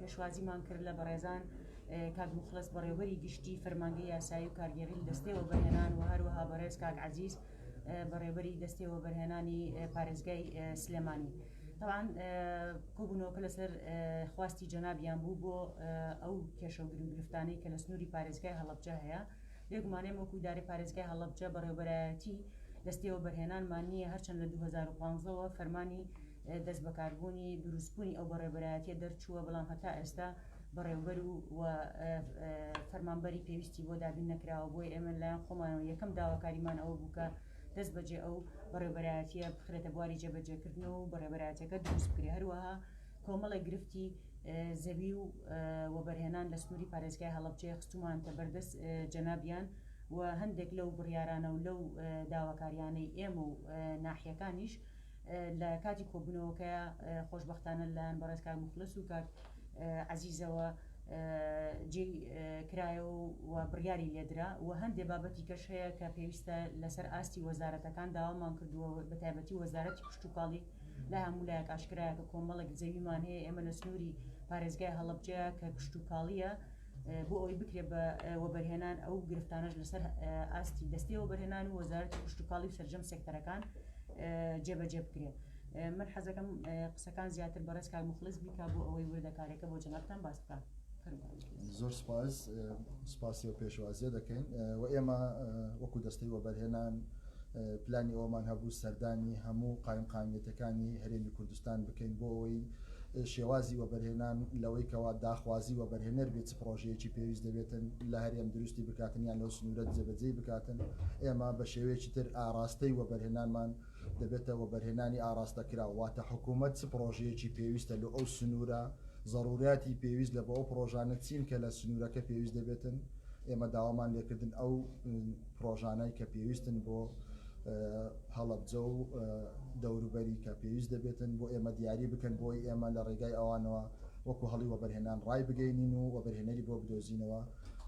پێشوازیمان کرد لە بەڕێزان کاک مخلص بەڕێوەبەری گشتی فەرمانگەی یاسایی و کارگێڕی لە دەستێوە بەرهێنان و هەروەها بەڕێز کاک عەزیز بەڕێوەبەری دەستێوە بەرهێنانی پارێزگای سلێمانی. طبعاً کۆبوونەوەکە لەسەر خواستی جەنابیان بوو بۆ ئەو کێشە و گرفتانەی کە لە سنووری پارێزگای هەڵەبجە هەیە. لێگومانەیە وەکو ئیدارەی پارێزگای هەڵەبجە بەڕێوەبەرایەتی دەستێوە بەرهێنانمان نییە، هەرچەند لە 2015ەوە فەرمانی دەست بەکاربوونی دروستبوونی ئەو بەڕێوەبەرایەتیە دەرچووە، بەڵام هەتا ئێستا بەڕێوەبەر و فەرمانبەری پێویستی بۆ دابین نەکراوە. بۆی ئێمە لایەن خۆمانەوە یەکەم داواکاریمان ئەوە بوو کە دەست بەجێ ئەو بەڕێوەبەرایەتیە بخرێتە بواری جێبەجێکردنەوە و بەڕێوەبەرایەتەکە دروست بکرێ. هەروەها کۆمەڵێک گرفتی زەوی و بەرهێنان لە سنووری پارێزگای هەڵەبجە خستومانتە بەردەست جەنابیان و هەندێک لەو بڕیارانە و لەو داواکاریانەی ئێمە و ناحیەکانیش لە کاتی کۆبوونەوەکەیە خۆشبەختانە لەلایەن بەڕێز کاک مخلص و کاک عەزیزەوە جێی کرایەوە و بڕیاری لێدرا و هەندێک بابەتی کەش هەیە کە پێویستە لەسەر ئاستی وەزارەتەکان داوامان کردووە، بەتایبەتی وەزارەتی پشت و کاڵی لە هەموو لایەک ئاشکرایە کە کۆمەڵێک زەویمان هەیە ئێمە لە سنووری پارێزگای هەڵەبجە کە پشت و کاڵیە بۆ ئەوەی بکرێ بە وەبەرهێنان ئەو گرفتانەش لەسەر ئاستی دەستێوە بەرهێنان و وەزارەتی پشت و کاڵی و سەرجەم سێکتەرەکان جێبەجێ بکرێ. من حەزەکەم قسەکان زیاتر بەڕێز کاک مخلص بیکا بۆ ئەوەی وردەکارێکە بۆ جەنابتان باس بکات. زۆر سپاسی و پێشوازیە دەکەین و ئێمە وەکو دەستەی وەبەرهێنان پلانی ئەومان هەبوو سەردانی هەموو قایمقامیەتەکانی هەرێمی کوردستان بکەین بۆ ئەوەی شێوازی وەبەرهێنان لەوەی کەوا داخوازی وەبەرهێنەر بێت پرۆژەیەکی پێویست دەبێتن لە هەرێم دروستی بکاتن یان لەو سنوورەت جێبەجێ بکاتن. ئێمە بە شێوەیەکی تر ئاراستەی وەبەرهێنانمان دەبێتە وەبەرهێنانی ئاراستەکرا، واتە حکوومەت پرۆژەیەکی پێویستە لە ئەو سنوورە ضروریاتی پێویست لە بە ئەو پرۆژانە چین کە لە سنوورەکە پێویست دەبێتن. ئێمە داوامان لێکردن ئەو پرۆژانەی کە پێویستن بۆ هەڵەبجە و دەوروبەری کە پێویست دەبێتن بۆ ئێمە دیاری بکەن بۆی ئێمە لە ڕێگای ئەوانەوە وەکو هەڵی وەبەرهێنان ڕای بگەینین و وەبەرهێنەری بۆ بدۆزینەوە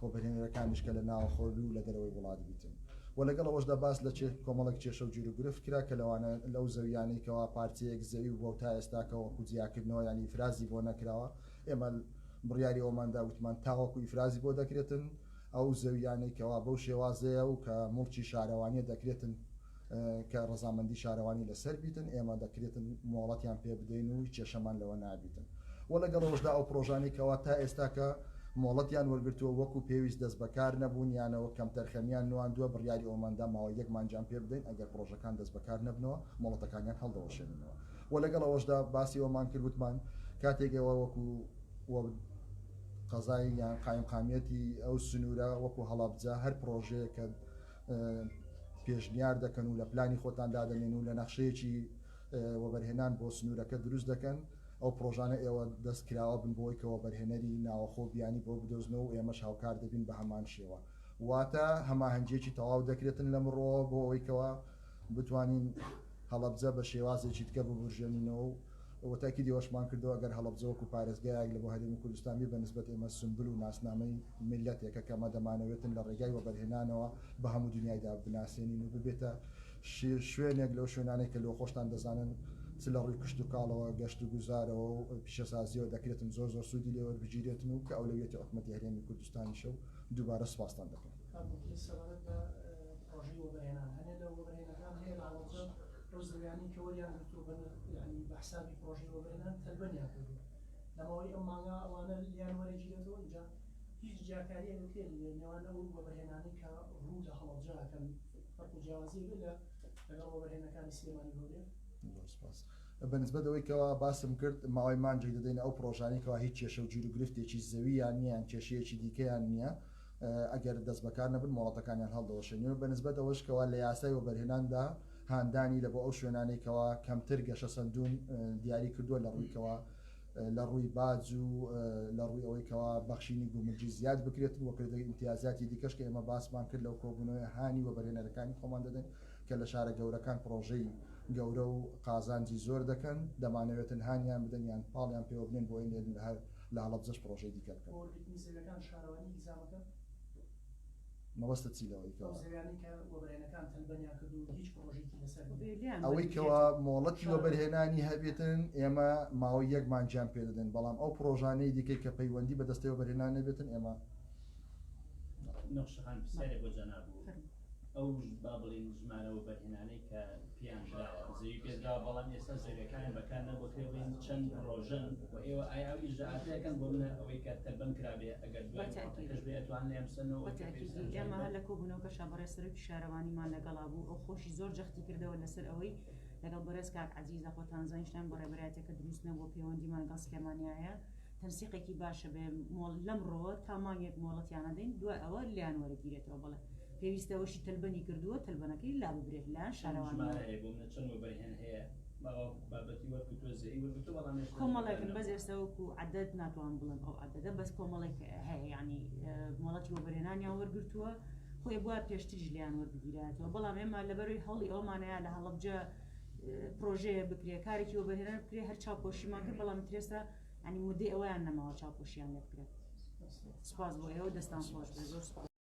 وەبەرهێنەرەکانیش کە لە ناو خۆی و لە دەرەوەی وڵات بیتن. و لەگەڵ ئەوەشدا باس لە کۆمەڵێک کێشە و گیر و گرفت کرا کە لەوانە لەو زەویانەی کەوا پارچەیەک زەوی بۆ تا ئێستاکە وەکو جیاکردنەوە ینی ئیفرازی بۆ نەکراوە. ئێمە بڕیاری ئەوماندا وتمان تاوەکو ئیفرازی بۆ دەکرێتن ئەو زەویانەی کەوا بەو شێوازەیە و کە مڵکی شارەوانیە دەکرێتن کە ڕەزامەندی شارەوانی لەسەر بیتن ئێمە دەکرێتن مۆڵەتیان پێ بدەین و کێشەمان لەوە نابیتن. و لەگەڵەوەشدا ئەو پرۆژانی کەوا تا ئێستاکە مۆڵەتیان وەرگرتووە وەکو پێویست دەست بەکار نەبوون یانەوە کەم تەرخەمیان نواندووە بڕیاری ئەوماندا ماوە یەکمانجان پێ بدەین ئەگەر پرۆژەکان دەست بەکار نەبنەوە مۆڵەتەکانیان هەڵدەوەشێنەوە. و لەگەڵ ئەوەشدا باسی ئەومان کرد وتمان کاتێکەوە وەکو قەزای یان قایمقامیەتی ئەو سنوورە وەکو هەڵەبجە هەر پرۆژەیە کە پێشنیار دەکەن و لە پلانی خۆتان دادەنێن و لە نەخشەیەکی وەبەرهێنان بۆ سنوورەکە دروست دەکەن ئەو پرۆژانە ئێوە دەستکراوە بن بۆی کە وەبەرهێنەری ناوەخۆ بیانی بۆ بدۆزنەوە و ئێمەش هاوکار دەبین بە هەمان شێوە. واتە هەماهەنگێکی تەواو دەکرێتن لە مرۆوە بۆ ئەوەی کەوا بتوانین هەڵەبجە بە شێوازێکی تکە ببورژێنینەوە و تاکیدی ئەوەشمان کردەوە ئەگەر هەڵەبجە وەکو پارێزگایەک لە بۆ هەرێمی کوردستانی بەنسبەت ئێمە سمبل و ناسنامەی میلەتێکە کە ئەمە دەمانەوێتن لە ڕێگای وەبەرهێنانەوە بە هەموو دنیایدا بناسێنین و ببێتە شوێنێک لەو شوێنانێک کە لەو خۆشتان دەزانن چ لە ڕووی کشت و کاڵەوە گەشت و گوزارەوە و پیشەسازیەوە دەکرێتن زۆر سوودی لێوە بگیرێتن و کە ئەولەویەتی حکومەتی هەرێمی کوردستانی شەو دووبارە سوپاسان دەکەم. زەویانی کە وەریان ینی بە حسابی پرۆژەی وەبەرهێنان تەلبەنیان کردووە لەمەوەی ئەم مانگا ئەوانە لیان وەرەگیرێتەوە اینجا هیچ جیاکاریە نکرێت لە نێوان ئەو وەبەرهێنانی کە ڕوو لە هەڵەبجەکەن فەرق و جیاوازی لەگەڵ وەبەرهێنەکانی سلێمانی هەولێر. بەنسبەت ئەوەی کەوا باسم کرد ماوەی مانجێک دەدەین ئەو پرۆژانی کەوا هیچ کێشە و گیر و گرفتێکی زەوییان نییە یان کێشەیەکی دیکەیان نییە ئەگەر دەست بەکار نەبن مۆڵەتەکانیان هەڵدەوەشێنەوە. بەنسبەت ئەوەش کەوا لە یاسای وەبەرهێناندا هاندانی لە بۆ ئەو شوێنانێکەوە کەمتر گەشە سندون دیاری کردووە لە ڕوویکەوە لە ڕووی باج و لە ڕووی ئەوەیکەوە بەخشینی گومرجی زیاد بکرێت وەکردەی امتیازاتی دیکەش کە ئێمە باسمان کرد لەو کۆبوونەوەی هانی وەبەرهێنەرەکانی خۆمان دەدەن کە لە شارە گەورەکان پرۆژەی گەورە و قازانجی زۆر دەکەن دەمانەوێتن هانیان بدەن یان پاڵیان پێوە بنێن بۆ لە هەڵەبجەش پرۆژەی دیکە بکەن. مەبەستە چی لەوەیکەوە زەویانی کە وەبەرهێنەکان تەلبەنیان کرد و هیچ پرۆژێکی لەسەر ئەوەی کەەوە مۆڵەتی وەبەرهێنانی هەبێتن ئێمە ماوەی یەکمانجیان پێ دەدەن بەڵام ئەو پرۆژانەی دیکەی کە پەیوەندی بە دەستەی وەبەرهێنان نەبێتن ئێمە نەخشەخان پرسیارێک بۆ جەنابوو ئەو با بڵین ژمارە وەبەرهێنانەی کە پیان دراوە زەوی پێدراوە بەڵام ئێستا زەویەکان بەکار نەبووکرێ بڵین چەند ڕۆژن و ئێوە ئایا ئیژاعاتەکەن بۆ منە ئەوەی کە تەلبەن کرابێ ئەگەر دوایش بێ ئەتوان لێمسنەوە ئێمە هەر لە کۆبوونەوە شابڕێ سەرۆکی شارەوانیمان لەگەڵا بوو ئەو خۆشی زۆر جەختی کردەوە لەسەر ئەوەی لەگەڵ بەرز کاک عەزیزە خۆتان زانیشتان بەڕێبەرایەتەکە دروستنە بۆ پەیوەندیمان لەگەڵ سلێمانیایە تەنسیقێکی باشە بێ لەمڕۆ تا مانگێک مۆڵەتیانە دەین دوای ئەوە لیان وەرەگیرێتەوە بڵێ پێویستەوەشی تەلبەنی کردووە تەلبەنەکەی لا ببرێت لە شارەوان چەند وەبەرهێن هەیە بابەتی وەرگتووە زەوی وەرگتووە بەڵام کۆمەڵێکن بەس ئێستا وەکو عەدەد ناتوان بڵێن ئەو عەدەدە بەس کۆمەڵێک هەیە یعنی مۆڵەتی وەبەرهێنانیان وەرگتووە خۆی بووە پێشتر لیان وەربگیرێتەوە بەڵام ئێمە لەبەروی هەڵی ئەومانەیە لە هەڵەبجە پرۆژەیە بکرێ کارێکی وەبەرهێنان بکرێ هەر چاوپۆشیمان کرد بەڵام ترێستا ینی مودەی ئەویان نەماوە چاوپۆشیان لێ بکرێت سپاس بۆ ئێوە دەستان خۆش بێ زۆر سپاس